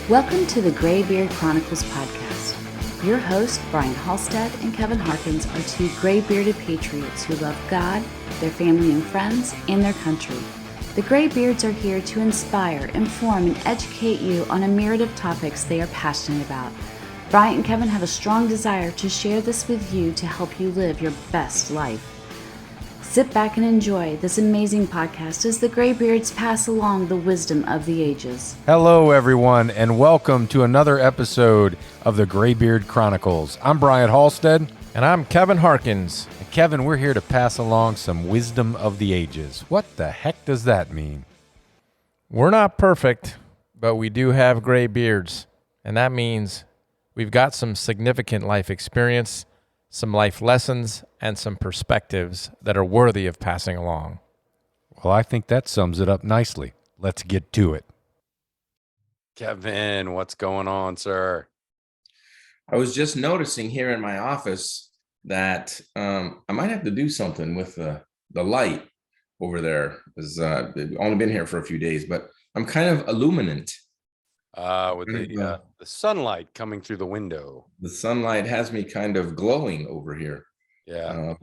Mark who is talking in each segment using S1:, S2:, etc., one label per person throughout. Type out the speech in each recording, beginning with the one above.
S1: Welcome to the Graybeard Chronicles podcast. Your hosts, Brian Halstead and Kevin Harkins, are two gray-bearded patriots who love God, their family and friends, and their country. The Graybeards are here to inspire, inform, and educate you on a myriad of topics they are passionate about. Brian and Kevin have a strong desire to share this with you to help you live your best life. Sit back and enjoy this amazing podcast as the Graybeards pass along the wisdom of the ages.
S2: Hello, everyone, and welcome to another episode of the Graybeard Chronicles. I'm Brian Halstead.
S3: And I'm Kevin Harkins.
S2: And Kevin, we're here to pass along some wisdom of the ages. What the heck does that mean?
S3: We're not perfect, but we do have gray beards. And that means we've got some significant life experience, some life lessons, and some perspectives that are worthy of passing along.
S2: Well, I think that sums it up nicely. Let's get to it.
S4: Kevin, what's going on, sir?
S5: I was just noticing here in my office that I might have to do something with the light over there. I've only been here for a few days, but I'm kind of illuminant.
S4: With the sunlight coming through the window.
S5: The sunlight has me kind of glowing over here.
S4: Yeah,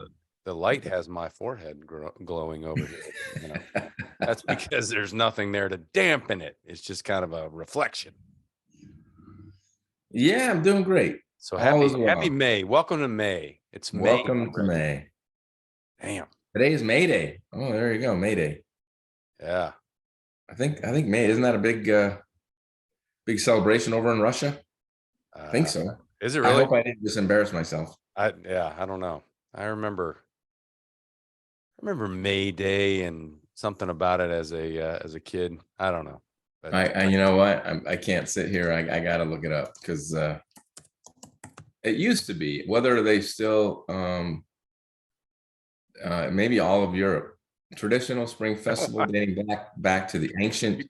S4: the light has my forehead glowing over here. You know? That's because there's nothing there to dampen it. It's just kind of a reflection.
S5: Yeah, I'm doing great.
S4: So happy May. Welcome to May. It's May.
S5: Welcome to May.
S4: Damn.
S5: Today is May Day. Oh, there you go, May Day.
S4: Yeah.
S5: I think May, isn't that a big celebration over in Russia? I think so.
S4: Is it really?
S5: I hope I didn't just embarrass myself.
S4: I don't know. I remember May Day and something about it as a kid. I don't know. But
S5: I you know what? I can't sit here. I got to look it up because it used to be, whether they still maybe all of Europe, traditional spring festival dating back to the ancient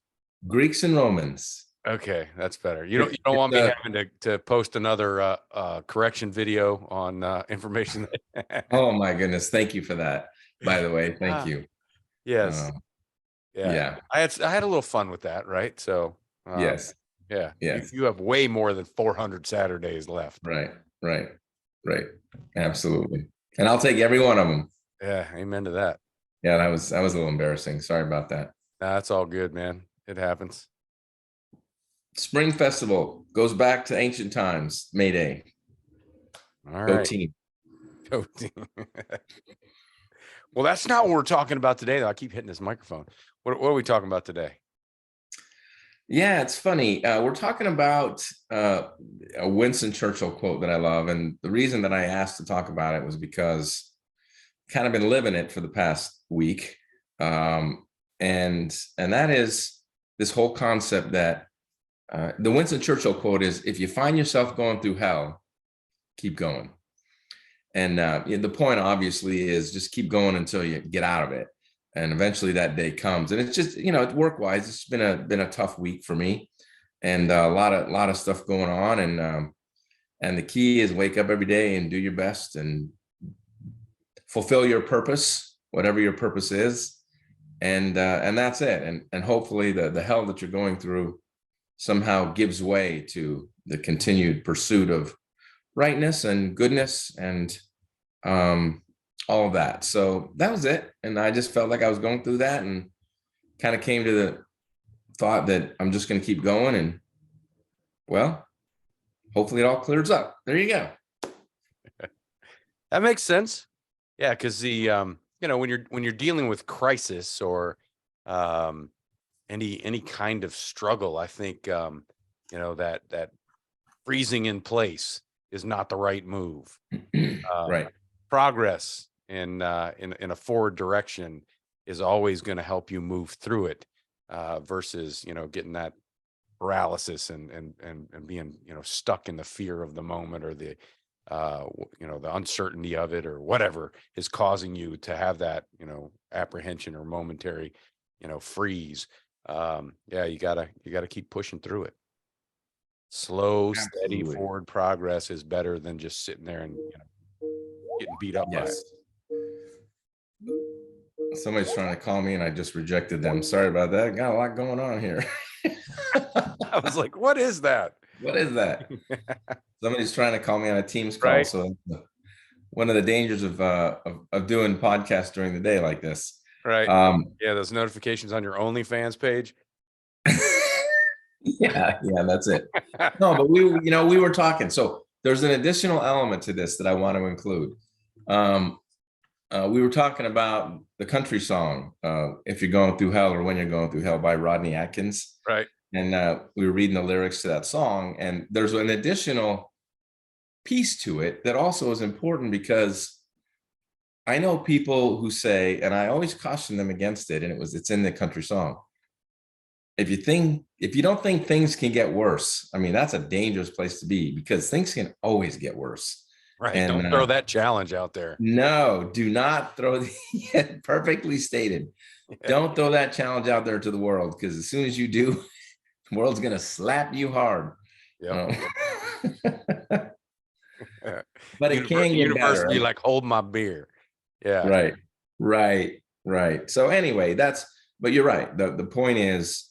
S5: Greeks and Romans.
S4: Okay, that's better. You don't want me having to post another correction video on information.
S5: Oh my goodness! Thank you for that. By the way, thank you.
S4: Yes. Yeah. I had a little fun with that, right? So
S5: yes.
S4: Yeah.
S5: Yes.
S4: You have way more than 400 Saturdays left.
S5: Right. Absolutely. And I'll take every one of them.
S4: Yeah. Amen to that.
S5: Yeah, that was a little embarrassing. Sorry about that.
S4: That's all good, man. It happens.
S5: Spring Festival goes back to ancient times, May Day.
S4: All right.
S5: Go team.
S4: Go team. Well, that's not what we're talking about today, though. I keep hitting this microphone. What are we talking about today?
S5: Yeah, it's funny. We're talking about a Winston Churchill quote that I love. And the reason that I asked to talk about it was because I've kind of been living it for the past week. And that is this whole concept that the Winston Churchill quote is, if you find yourself going through hell, keep going. And the point obviously is just keep going until you get out of it. And eventually that day comes. And it's just, work-wise, it's been a tough week for me, and a lot of stuff going on. And the key is wake up every day and do your best and fulfill your purpose, whatever your purpose is. And that's it. And hopefully the hell that you're going through somehow gives way to the continued pursuit of rightness and goodness and all of that. So that was it. And I just felt like I was going through that and kind of came to the thought that I'm just going to keep going. And well, hopefully it all clears up. There you go.
S4: That makes sense. Yeah, because the when you're dealing with crisis or any kind of struggle, I think that freezing in place is not the right move.
S5: Right.
S4: Progress in a forward direction is always going to help you move through it, versus getting that paralysis and being stuck in the fear of the moment or the uncertainty of it or whatever is causing you to have that apprehension or momentary freeze. You gotta keep pushing through it. Slow, steady forward progress is better than just sitting there and getting beat up by it.
S5: Somebody's trying to call me and I just rejected them. Sorry about that. Got a lot going on here.
S4: I was like, what is that?
S5: What is that? Somebody's trying to call me on a Teams call.
S4: Right.
S5: So one of the dangers of doing podcasts during the day like this.
S4: Right. Yeah, those notifications on your OnlyFans page.
S5: Yeah, that's it. No, but we were talking. So there's an additional element to this that I want to include. We were talking about the country song, If You're Going Through Hell or When You're Going Through Hell by Rodney Atkins.
S4: Right.
S5: And we were reading the lyrics to that song. And there's an additional piece to it that also is important, because I know people who say, and I always caution them against it, and it's in the country song. If you don't think things can get worse, I mean, that's a dangerous place to be, because things can always get worse.
S4: Right.
S5: And
S4: don't throw that challenge out there.
S5: No, do not throw perfectly stated. Don't throw that challenge out there to the world, because as soon as you do, the world's going to slap you hard.
S4: Yeah.
S5: But it can get better.
S4: Be like, hold my beer. Yeah.
S5: Right. So anyway, but you're right. The point is,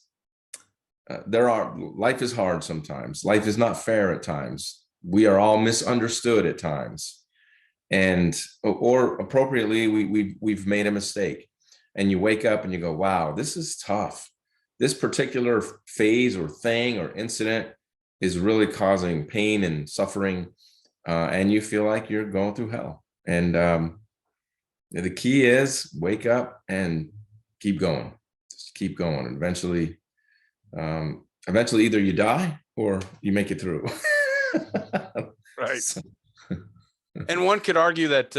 S5: life is hard sometimes. Life is not fair at times. We are all misunderstood at times, or appropriately, we've made a mistake. And you wake up and you go, wow, this is tough. This particular phase or thing or incident is really causing pain and suffering, and you feel like you're going through hell. And the key is wake up and keep going. Just keep going. Eventually, either you die or you make it through.
S4: Right. And one could argue that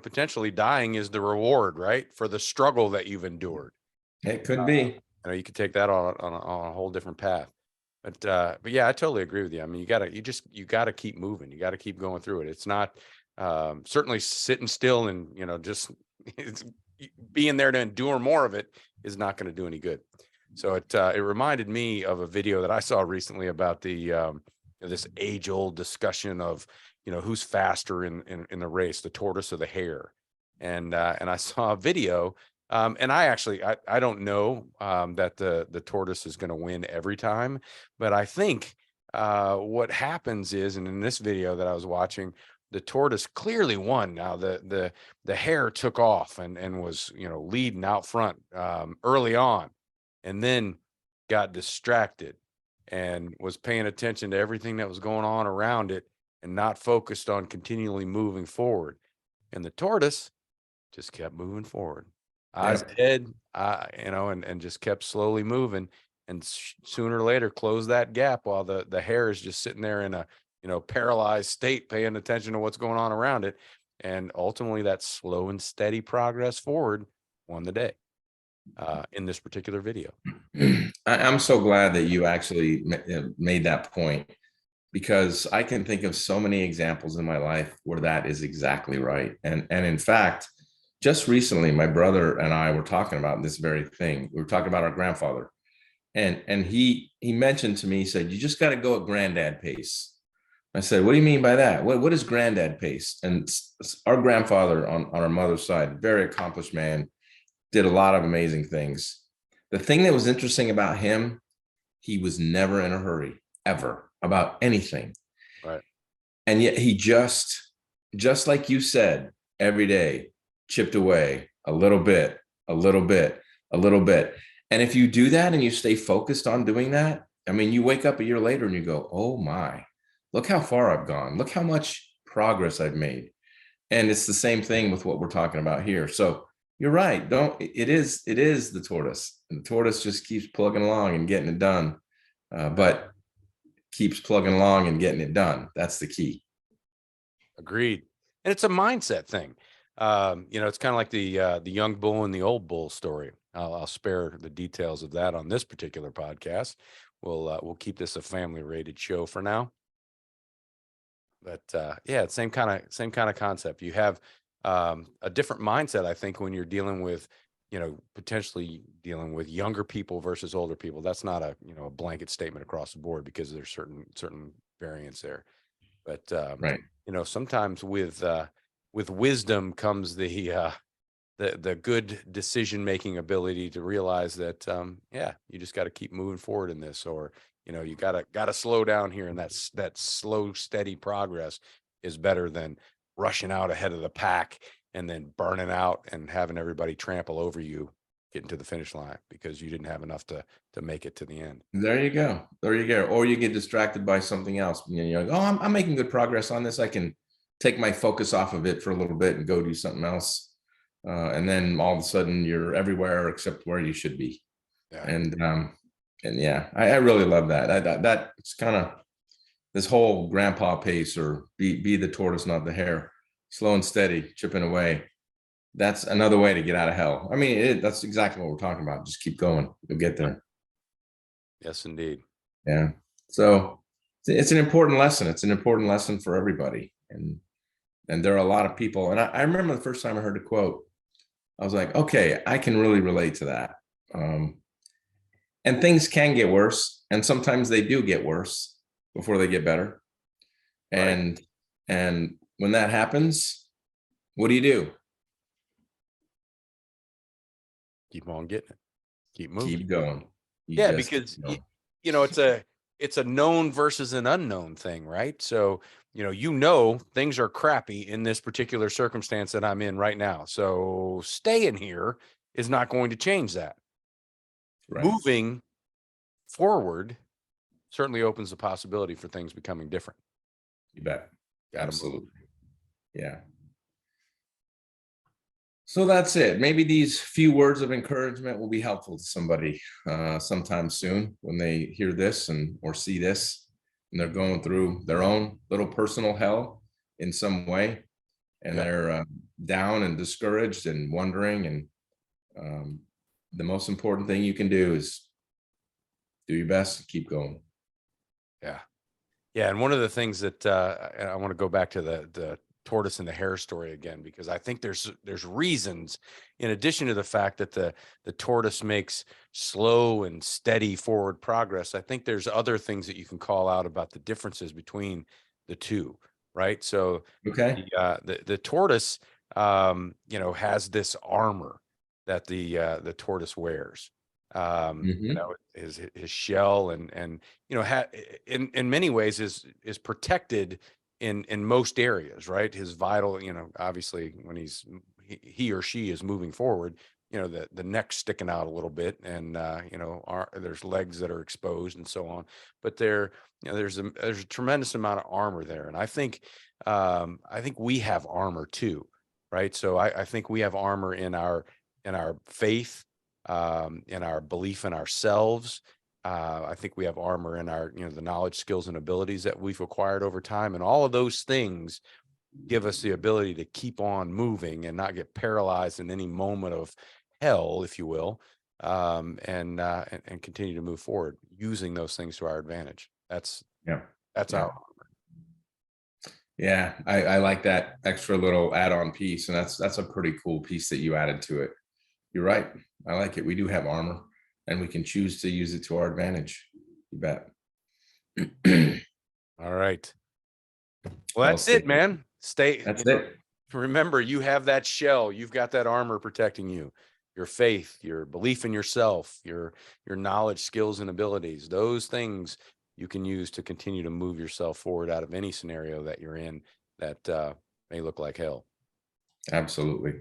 S4: potentially dying is the reward, right, for the struggle that you've endured.
S5: It could be.
S4: You could take that on a whole different path. But yeah, I totally agree with you. I mean, you gotta keep moving. You got to keep going through it. It's not certainly sitting still and just being there to endure more of it is not going to do any good. So it reminded me of a video that I saw recently about this age-old discussion of who's faster in the race, the tortoise or the hare. And I saw a video, and I don't know that the tortoise is going to win every time, but I think what happens is, and in this video that I was watching, the tortoise clearly won. Now the hare took off and was leading out front early on, and then got distracted and was paying attention to everything that was going on around it and not focused on continually moving forward. And the tortoise just kept moving forward, eyes ahead, and just kept slowly moving. And sooner or later closed that gap, while the hare is just sitting there in a paralyzed state, paying attention to what's going on around it. And ultimately that slow and steady progress forward won the day in this particular video.
S5: I'm so glad that you actually made that point, because I can think of so many examples in my life where that is exactly right. And in fact, just recently, my brother and I were talking about this very thing. We were talking about our grandfather, and he mentioned to me, he said, you just got to go at granddad pace. I said, what do you mean by that? What is granddad pace? And our grandfather on our mother's side, very accomplished man, did a lot of amazing things. The thing that was interesting about him, he was never in a hurry, ever, about anything.
S4: Right.
S5: And yet he just like you said, every day, chipped away a little bit. And if you do that and you stay focused on doing that, I mean, you wake up a year later and you go, oh my, look how far I've gone. Look how much progress I've made. And it's the same thing with what we're talking about here. So you're right. It is the tortoise. And the tortoise just keeps plugging along and getting it done. But keeps plugging along and getting it done. That's the key.
S4: Agreed. And it's a mindset thing. It's kind of like the young bull and the old bull story. I'll spare the details of that on this particular podcast. We'll keep this a family rated show for now. But yeah, it's same kind of concept. You have a different mindset, I think, when you're dealing with, potentially dealing with younger people versus older people. That's not a blanket statement across the board, because there's certain variance there. But
S5: right.
S4: Sometimes with wisdom comes the the good decision making ability to realize that you just got to keep moving forward in this, or you gotta slow down here, and that slow, steady progress is better than rushing out ahead of the pack and then burning out and having everybody trample over you getting to the finish line because you didn't have enough to make it to the end.
S5: There you go. Or you get distracted by something else. You're like, oh, I'm making good progress on this. I can take my focus off of it for a little bit and go do something else. And then all of a sudden you're everywhere except where you should be.
S4: Yeah.
S5: And yeah, I really love that. That's kind of this whole grandpa pace, or be the tortoise, not the hare, slow and steady, chipping away. That's another way to get out of hell. I mean, that's exactly what we're talking about. Just keep going. You'll get there.
S4: Yes, indeed.
S5: Yeah. So it's an important lesson. It's an important lesson for everybody. And there are a lot of people. And I remember the first time I heard a quote, I was like, okay, I can really relate to that. And things can get worse. And sometimes they do get worse before they get better.
S4: Right.
S5: And when that happens, what do?
S4: Keep on getting it. Keep moving.
S5: Keep going.
S4: Because it's a known versus an unknown thing, right? So, things are crappy in this particular circumstance that I'm in right now. So staying here is not going to change that. Right. Moving forward certainly opens the possibility for things becoming different.
S5: You bet. Absolutely. Yeah. So that's it. Maybe these few words of encouragement will be helpful to somebody sometime soon when they hear this or see this, and they're going through their own little personal hell in some way, and they're down and discouraged and wondering. And the most important thing you can do is do your best and keep going.
S4: Yeah. And one of the things that I want to go back to the tortoise and the hare story again, because I think there's reasons, in addition to the fact that the tortoise makes slow and steady forward progress. I think there's other things that you can call out about the differences between the two, right? So the tortoise has this armor that the tortoise wears. His shell and in many ways is protected in most areas, right? His vital, obviously when he or she is moving forward, the neck's sticking out a little bit, and there's legs that are exposed and so on. But there's a tremendous amount of armor there, and I think we have armor too, right? So I think we have armor in our faith, in our belief in ourselves. I think we have armor in our, the knowledge, skills, and abilities that we've acquired over time. And all of those things give us the ability to keep on moving and not get paralyzed in any moment of hell, if you will, and continue to move forward using those things to our advantage. That's our armor.
S5: Yeah, I like that extra little add-on piece. And that's a pretty cool piece that you added to it. You're right. I like it. We do have armor, and we can choose to use it to our advantage. You bet.
S4: All right. Well, that's it, man.
S5: That's it.
S4: Remember, you have that shell. You've got that armor protecting you. Your faith, your belief in yourself, your knowledge, skills, and abilities. Those things you can use to continue to move yourself forward out of any scenario that you're in that may look like hell.
S5: Absolutely.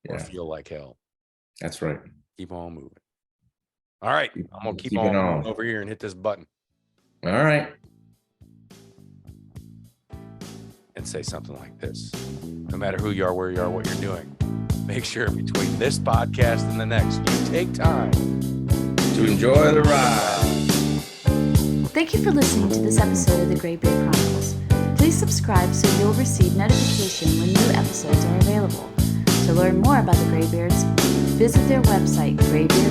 S4: Or feel like hell.
S5: That's right.
S4: Keep on moving. All right. I'm going to keep on over here and hit this button.
S5: All right.
S4: And say something like this. No matter who you are, where you are, what you're doing, make sure between this podcast and the next, you take time
S5: to enjoy the ride.
S1: Thank you for listening to this episode of the Graybeard Chronicles. Please subscribe so you'll receive notification when new episodes are available. To learn more about the Graybeards, visit their website, graybeard.com.